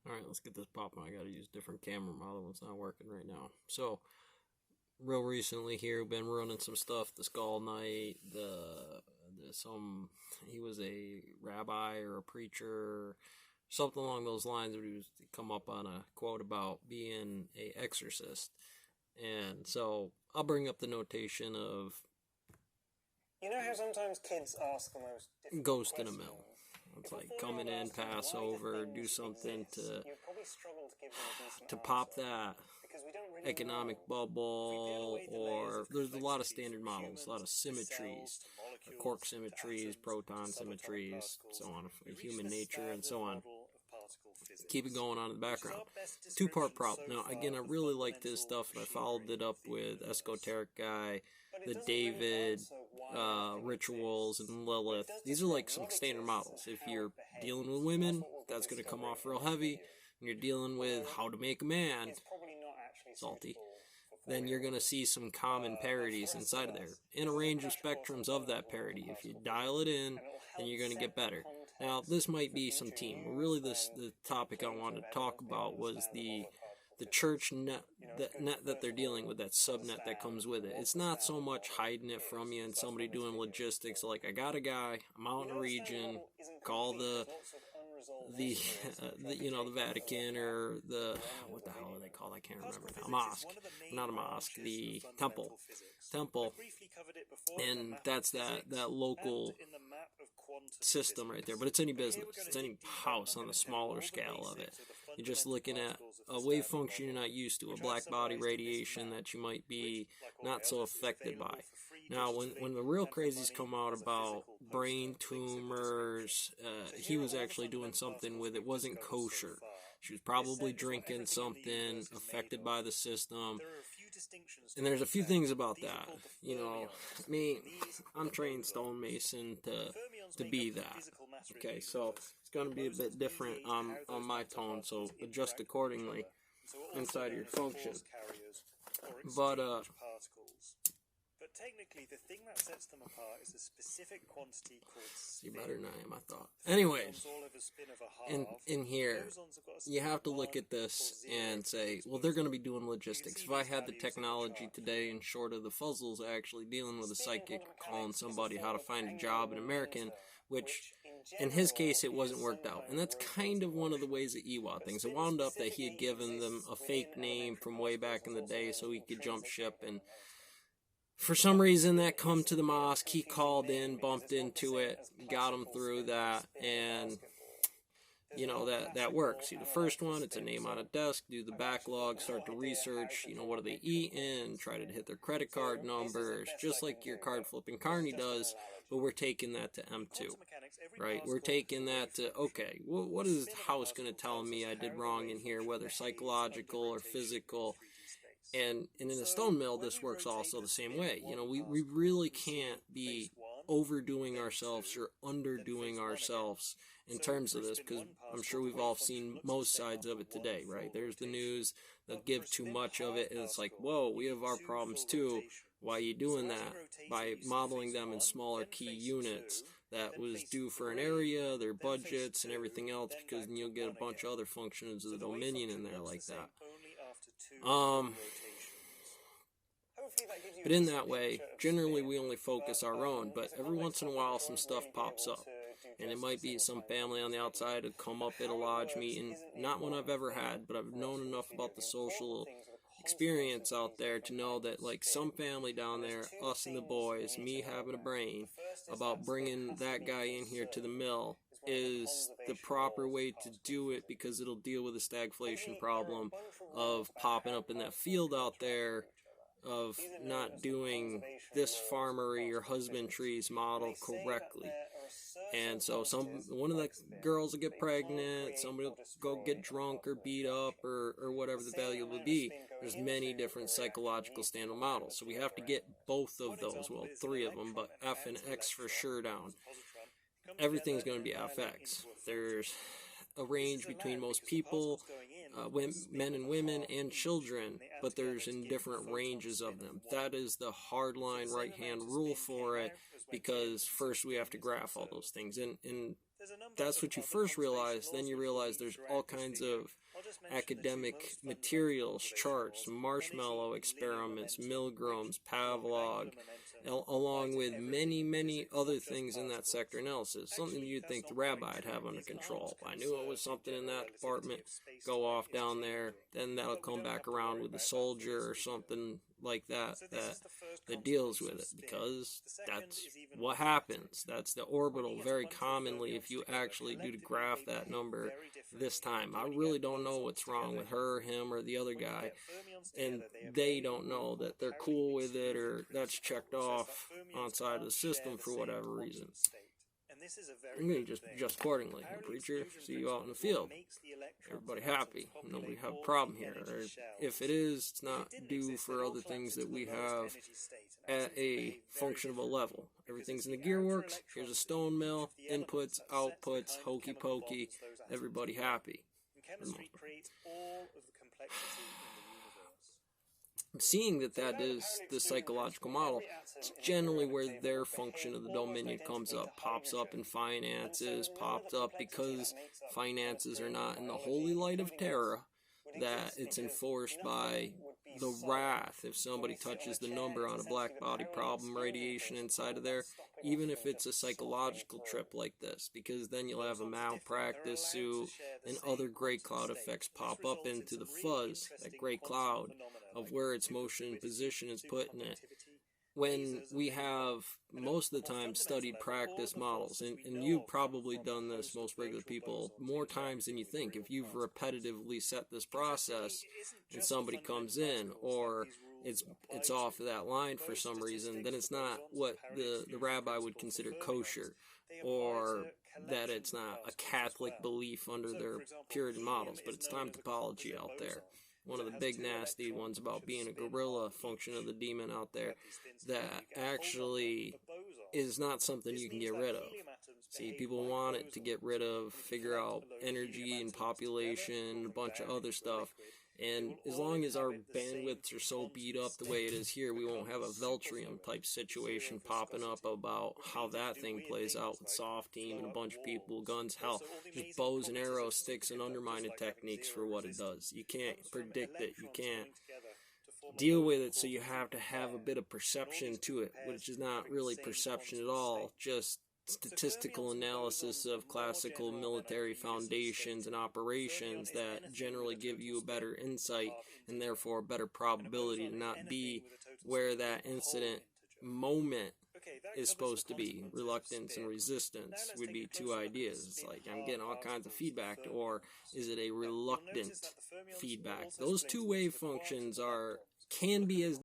Alright, let's get this popping. I gotta use a different camera model. It's not working right now. So, real recently here, been running some stuff. The Skull Knight, he was a rabbi or a preacher, something along those lines. But he was come up on a quote about being a exorcist. And so, I'll bring up the notation of You know how sometimes kids ask the most difficult ghost in a questions? mill. It's like coming in, pass over, do something to pop that economic bubble, or there's a lot of standard models, a lot of symmetries, quark symmetries, proton symmetries, so on, human nature, and so on. Keep it going on in the background. Two-part problem. Now, again, I really like this stuff, and I followed it up with Esoteric Guy, the David rituals, and Lilith. These are like some standard models. If you're dealing with women, that's going to come off real heavy. When you're dealing with how to make a man, salty, then you're going to see some common parodies inside of there, in a range of spectrums of that parody. If you dial it in, then you're going to get better. Now, this might be some team. Really, the topic I wanted to talk about was the church net, the net that they're dealing with, that subnet that comes with it. It's not so much hiding it from you and somebody doing logistics like, I got a guy, I'm out in a region, call the the Vatican, or what the hell are they called? I can't remember now. A mosque, not a mosque, the temple, and that's that local system right there. But it's any business, it's any house on the smaller scale of it. You're just looking at a wave function you're not used to, a black body radiation that you might be not so affected by. Now, when the real crazies come out about brain tumors, he was actually doing something with it. Wasn't kosher. She was probably drinking something affected by the system. And there's a few things about that. Me, I'm trained stonemason to be that. Okay, so it's going to be a bit different on my tone, so adjust accordingly inside of your function. But technically, the thing that sets them apart is a specific quantity called spin. You're better than I am, I thought. Anyways, in here, you have to look at this and say, well, they're going to be doing logistics. If I had the technology today, and short of the fuzzles actually dealing with a psychic, calling somebody how to find a job in American, which in his case, it wasn't worked out. And that's kind of one of the ways that Ewok things. It wound up that he had given them a fake name from way back in the day so he could jump ship, and for some reason that come to the mosque, he called in, bumped into it, got him through that, and that works. See, the first one, it's a name on a desk, do the backlog, start to research, what do they eat in, try to hit their credit card numbers, just like your card flipping carny does, but we're taking that to M2, right? We're taking that to, okay, what is the house going to tell me I did wrong in here, whether psychological or physical? And in a stone mill, this works also the same way. We really can't be overdoing ourselves or underdoing ourselves in terms of this, because I'm sure we've all seen most sides of it today, right? There's the news, they'll give too much of it, and it's like, whoa, we have our problems too. Why are you doing that? By modeling them in smaller key units that was due for an area, their budgets, and everything else, because then you'll get a bunch of other functions of the Dominion in there like that. But in that way, generally we only focus our own, but every once in a while some stuff pops up. And it might be some family on the outside to come up at a lodge meeting, not one I've ever had, but I've known enough about the social experience out there to know that, like, some family down there, us and the boys, me having a brain, about bringing that guy in here to the mill is the proper way to do it, because it'll deal with the stagflation problem of popping up in that field out there, of not doing this farmery or husbandry's model correctly. And so one of the girls will get pregnant, somebody will go get drunk or beat up or whatever the value will be. There's many different psychological standard models. So we have to get both of those, well, 3 of them, but F and X for sure down. Everything's going to be FX. There's a range between most people, men and women and children, but there's in different ranges of them. That is the hardline right-hand rule for it, because first we have to graph all those things. And that's what you first realize. Then you realize there's all kinds of academic materials, charts, marshmallow experiments, Milgrom's, Pavlov, along with many other things in that sector analysis. Something you'd think the rabbi'd have under control. I knew it was something in that department. Go off down there, then that'll come back around with a soldier or something like that deals with it, because that's what happens. That's the orbital very commonly if you actually do to graph that number this time. I really don't know what's wrong with her, him, or the other guy, and they don't know that they're cool with it or that's checked off on side of the system for whatever reason. I'm going to just adjust accordingly. Preacher, see you out in the field. Everybody happy. Nobody have a problem here. Or if it is, it's not due for other things that we have at a functional level. Everything's in the gearworks. Here's a stone mill. Inputs, outputs, hokey pokey. Everybody happy. Seeing that is the psychological model, it's generally where their function of the dominion comes up, pops up in finances, popped up because finances are not in the holy light of terror, that it's enforced by the wrath if somebody touches the number on a black body problem radiation inside of there, even if it's a psychological trip like this, because then you'll have a malpractice suit and other gray cloud effects pop up into the fuzz, that gray cloud of where its motion and position is putting it. When we have most of the time studied practice models, and you've probably done this, most regular people, more times than you think. If you've repetitively set this process and somebody comes in, or it's off of that line for some reason, then it's not what the rabbi would consider kosher, or that it's not a Catholic belief under their Puritan models, but it's time topology out there. One of the big nasty ones about being a gorilla function of the demon out there that actually is not something you can get rid of. See, people want it to get rid of, figure out energy and population, a bunch of other stuff. And as long as our bandwidths are so beat up the way it is here, we won't have a Veltrium type situation popping up about how that thing plays out with soft team and a bunch of people, guns, hell, just bows and arrows, sticks and undermining techniques for what it does. You can't predict it. You can't deal with it, so you have to have a bit of perception to it, which is not really perception at all, just statistical analysis of classical military foundations and operations that generally give you a better insight and therefore a better probability to not be where that incident moment is supposed to be. Reluctance and resistance would be two ideas. It's like I'm getting all kinds of feedback, or is it a reluctant feedback? Those two wave functions can be as